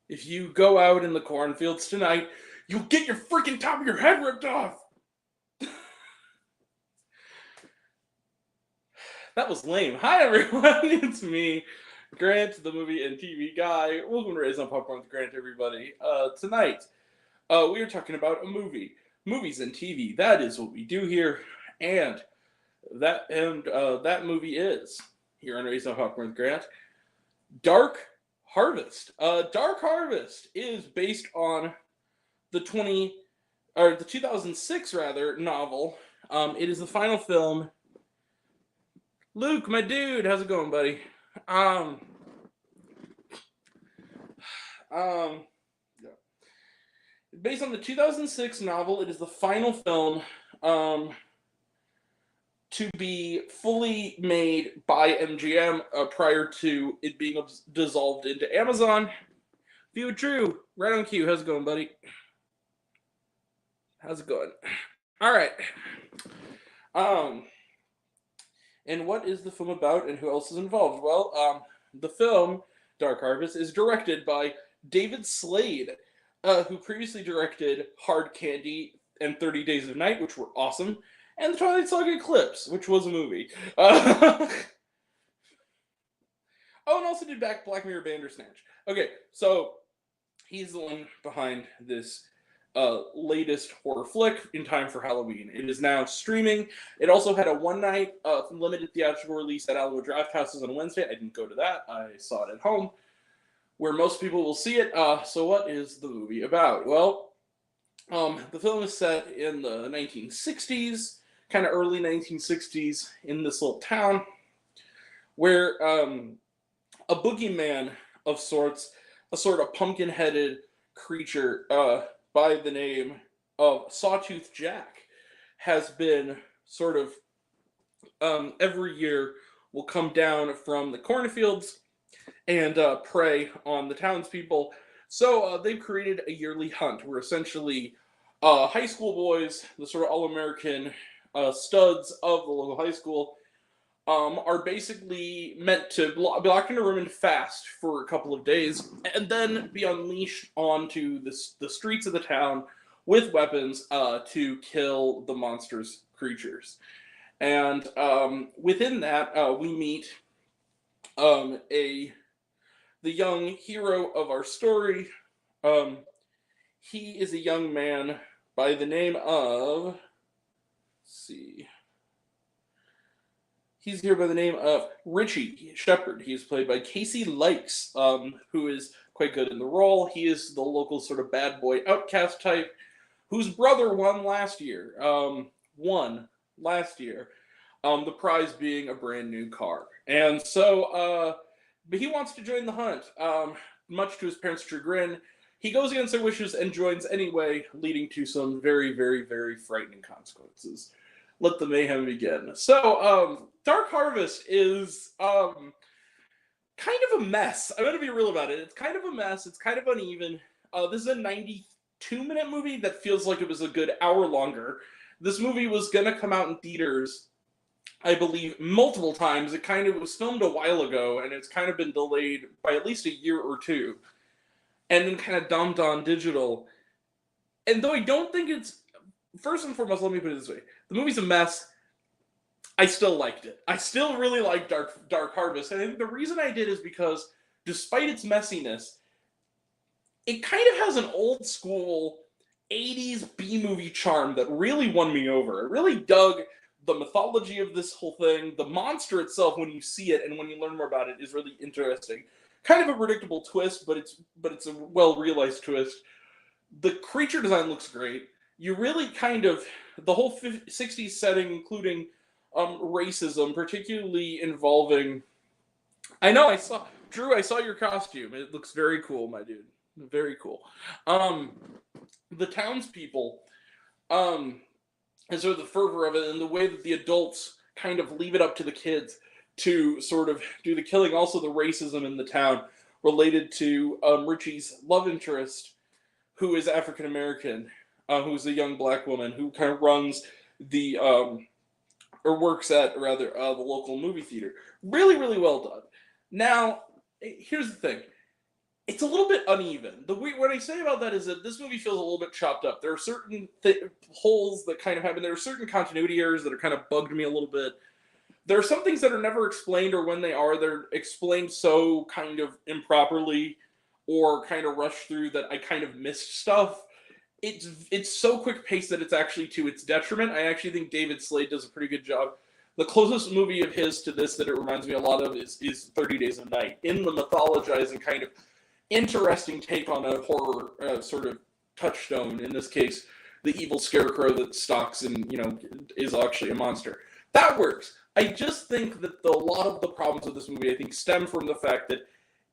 If you go out in the cornfields tonight, you'll get your freaking top of your head ripped off. That was lame. Hi, everyone. It's me, Grant, the movie and TV guy. Welcome to Raising on Popcorn with Grant, everybody. Tonight, we are talking about a movie. Movies and TV. That is what we do here. And that movie is, here on Raising on Popcorn with Grant, Dark Harvest. Dark Harvest is based on the 2006 rather novel. It is the final film. Luke, my dude, how's it going, buddy? Yeah. Based on the 2006 novel, it is the final film to be fully made by MGM prior to it being dissolved into Amazon. View True, right on cue. How's it going, buddy? How's it going? All right. And what is the film about, and who else is involved? Well, the film Dark Harvest is directed by David Slade, who previously directed Hard Candy and 30 Days of Night, which were awesome, and the Twilight Saga Eclipse, which was a movie. Oh, and also did Black Mirror Bandersnatch. Okay, so he's the one behind this latest horror flick in time for Halloween. It is now streaming. It also had a one-night limited theatrical release at Alamo Drafthouses on Wednesday. I didn't go to that. I saw it at home, where most people will see it. So what is the movie about? Well, the film is set in the 1960s, kind of early 1960s, in this little town, where a boogeyman of sorts, a sort of pumpkin-headed creature by the name of Sawtooth Jack, has been sort of every year will come down from the cornfields and prey on the townspeople. So they've created a yearly hunt where essentially high school boys, the sort of all-American studs of the local high school, are basically meant to be locked in a room and fast for a couple of days, and then be unleashed onto the streets of the town with weapons to kill the monstrous creatures. And within that, we meet the young hero of our story. He is a young man by the name of, let's see. He's here by the name of Richie Shepard. He is played by Casey Likes, who is quite good in the role. He is the local sort of bad boy outcast type, whose brother won last year. The prize being a brand new car. And so, but he wants to join the hunt, much to his parents' chagrin. He goes against their wishes and joins anyway, leading to some very, very, very frightening consequences. Let the mayhem begin. So, Dark Harvest is kind of a mess. I'm going to be real about it. It's kind of a mess. It's kind of uneven. This is a 92-minute movie that feels like it was a good hour longer. This movie was going to come out in theaters, I believe, multiple times. It was filmed a while ago, and it's kind of been delayed by at least a year or two, and then kind of dumped on digital. And though I don't think it's... First and foremost, let me put it this way. The movie's a mess. I still liked it. I still really like Dark Harvest. And I think the reason I did is because, despite its messiness, it kind of has an old school 80s B-movie charm that really won me over. I really dug the mythology of this whole thing. The monster itself, when you see it and when you learn more about it, is really interesting. Kind of a predictable twist, but it's a well-realized twist. The creature design looks great. You really the whole 60s setting, including racism, particularly involving... I saw your costume. It looks very cool, my dude. Very cool. The townspeople, and sort of the fervor of it, and the way that the adults kind of leave it up to the kids to sort of do the killing. Also, the racism in the town related to Richie's love interest, who is African American, who's a young black woman who kind of runs the or works at rather the local movie theater. Really, really well done. Now, here's the thing. it's a little bit uneven. What I say about that is that this movie feels a little bit chopped up. There are certain holes that kind of happen. There are certain continuity errors that are kind of bugged me a little bit. There are some things that are never explained, or when they are, they're explained so kind of improperly or kind of rushed through that I kind of missed stuff. It's so quick paced that it's actually to its detriment. I actually think David Slade does a pretty good job. The closest movie of his to this that it reminds me a lot of is 30 Days a Night, in the mythologizing kind of interesting take on a horror sort of touchstone. In this case, the evil scarecrow that stalks and is actually a monster. That works. I just think that a lot of the problems with this movie, I think, stem from the fact that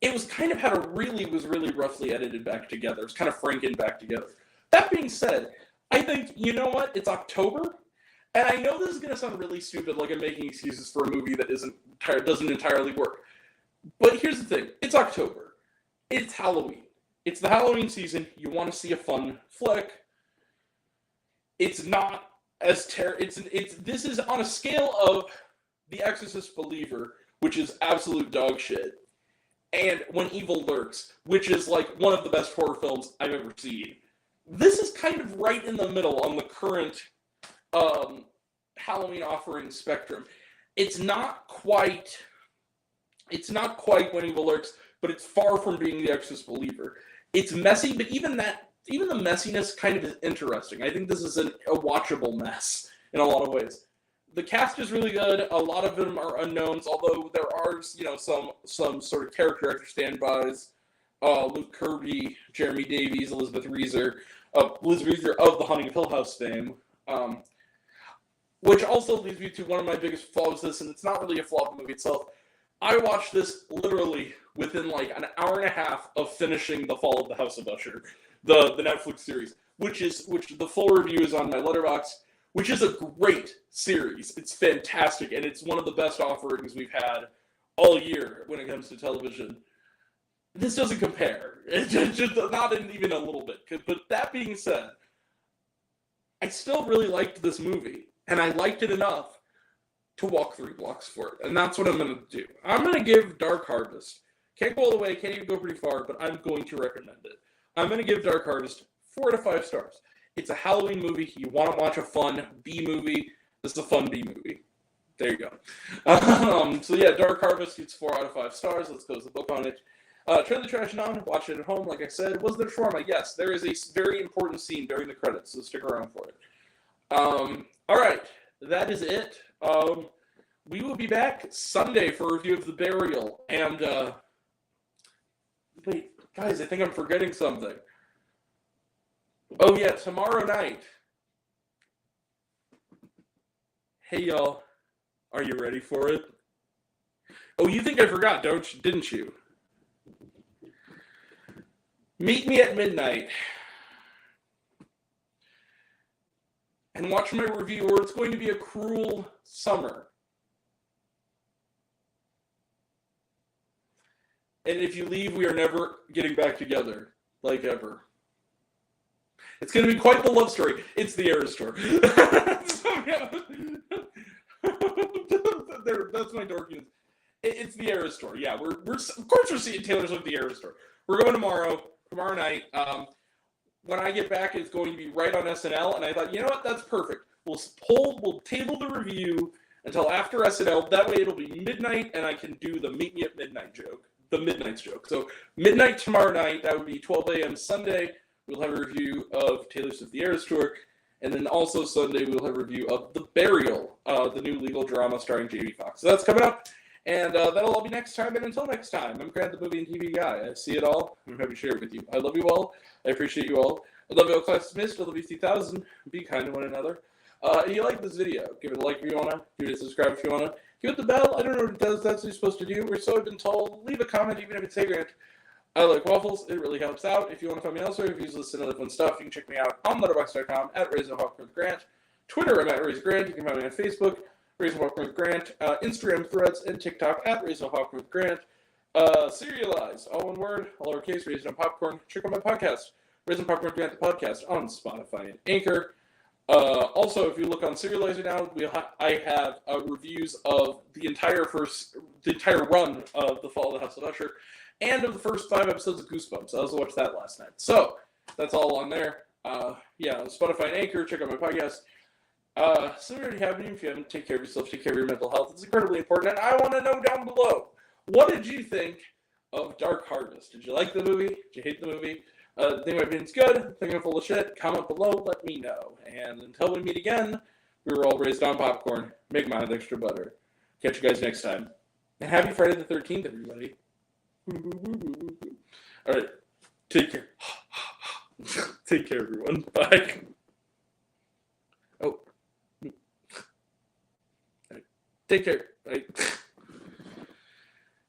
it was kind of was really roughly edited back together. It was kind of franken back together. That being said, I think, you know what? It's October, and I know this is going to sound really stupid, like I'm making excuses for a movie that doesn't entirely work. But here's the thing. It's October. It's Halloween. It's the Halloween season. You want to see a fun flick. It's not as this is on a scale of The Exorcist Believer, which is absolute dog shit, and When Evil Lurks, which is like one of the best horror films I've ever seen. This is kind of right in the middle on the current Halloween offering spectrum. It's not quite When Evil Lurks, but it's far from being The Exorcist Believer. It's messy, but even the messiness kind of is interesting. I think this is a watchable mess in a lot of ways. The cast is really good. A lot of them are unknowns, although there are some sort of character actor standbys. Luke Kirby, Jeremy Davies, Elizabeth Reeser of the Haunting of Hill House fame. Which also leads me to one of my biggest flaws with this, and it's not really a flaw of the movie itself. I watched this literally within like an hour and a half of finishing The Fall of the House of Usher, the Netflix series, which the full review is on my Letterboxd, which is a great series. It's fantastic, and it's one of the best offerings we've had all year when it comes to television. This doesn't compare. It's just not even a little bit. But that being said, I still really liked this movie, and I liked it enough to walk 3 blocks for it. And that's what I'm going to do. I'm going to give Dark Harvest, can't go all the way, can't even go pretty far, but I'm going to recommend it. I'm going to give Dark Harvest 4 to 5 stars. It's a Halloween movie. You want to watch a fun B movie. This is a fun B movie. There you go. So yeah, Dark Harvest gets 4 out of 5 stars. Let's close the book on it. Turn the trash on, watch it at home. Like I said, was there shawarma? Yes, there is a very important scene during the credits, so stick around for it. All right, that is it. We will be back Sunday for a review of The Burial. And, wait, guys, I think I'm forgetting something. Oh, yeah, tomorrow night. Hey, y'all. Are you ready for it? Oh, you think I forgot, didn't you? Meet me at midnight and watch my review, or It's Going to Be a Cruel Summer. And if you leave, we are never getting back together, like ever. It's going to be quite the love story. It's the Eras Tour. So, yeah. That's my dorkiness. It's the Eras Tour. Yeah, we're of course we're seeing Taylor Swift the Eras Tour. We're going tomorrow night. When I get back, it's going to be right on SNL, and I thought, you know what, that's perfect. We'll table the review until after SNL. That way, it'll be midnight, and I can do the Meet Me at Midnight joke, the Midnight's joke. So midnight tomorrow night. That would be 12 a.m. Sunday. We'll have a review of Taylor Swift the Eras Tour, and then also Sunday we'll have a review of The Burial, the new legal drama starring Jamie Foxx. So that's coming up. And that'll all be next time. And until next time, I'm Grant, the movie and TV guy. I see it all. I'm happy to share it with you. I love you all. I appreciate you all. I love you all, class dismissed. I love you 3000. Be kind to one another. If you like this video, give it a like if you want to. Give it a subscribe if you want to. Give it the bell. I don't know what it does. That's what you're supposed to do. Or so I've been told. Leave a comment, even if it's Hey Grant. I like waffles. It really helps out. If you want to find me elsewhere, if you listen to other fun stuff, you can check me out on Letterboxd.com at RaisinHawk with Twitter, I'm at RaisinGrant. You can find me on Facebook. Raisin Popcorn with Grant, Instagram, Threads, and TikTok at Raisin Popcorn with Grant. Serialized, all one word, all lowercase, Raisin on Popcorn. Check out my podcast, Raisin Popcorn with Grant, the podcast, on Spotify and Anchor. Also, if you look on Serializer now, I have reviews of the entire run of The Fall of the House of Usher, and of the first 5 episodes of Goosebumps. I also watched that last night. So that's all on there. Spotify and Anchor. Check out my podcast. So we already have you. If you haven't, take care of yourself. Take care of your mental health. It's incredibly important. And I want to know down below, what did you think of Dark Harvest? Did you like the movie? Did you hate the movie? Think my opinion's good? Think I'm full of shit? Comment below. Let me know. And until we meet again, we were all raised on popcorn. Make mine with extra butter. Catch you guys next time. And happy Friday the 13th, everybody. All right. Take care. Take care, everyone. Bye. Oh. Take care. Bye.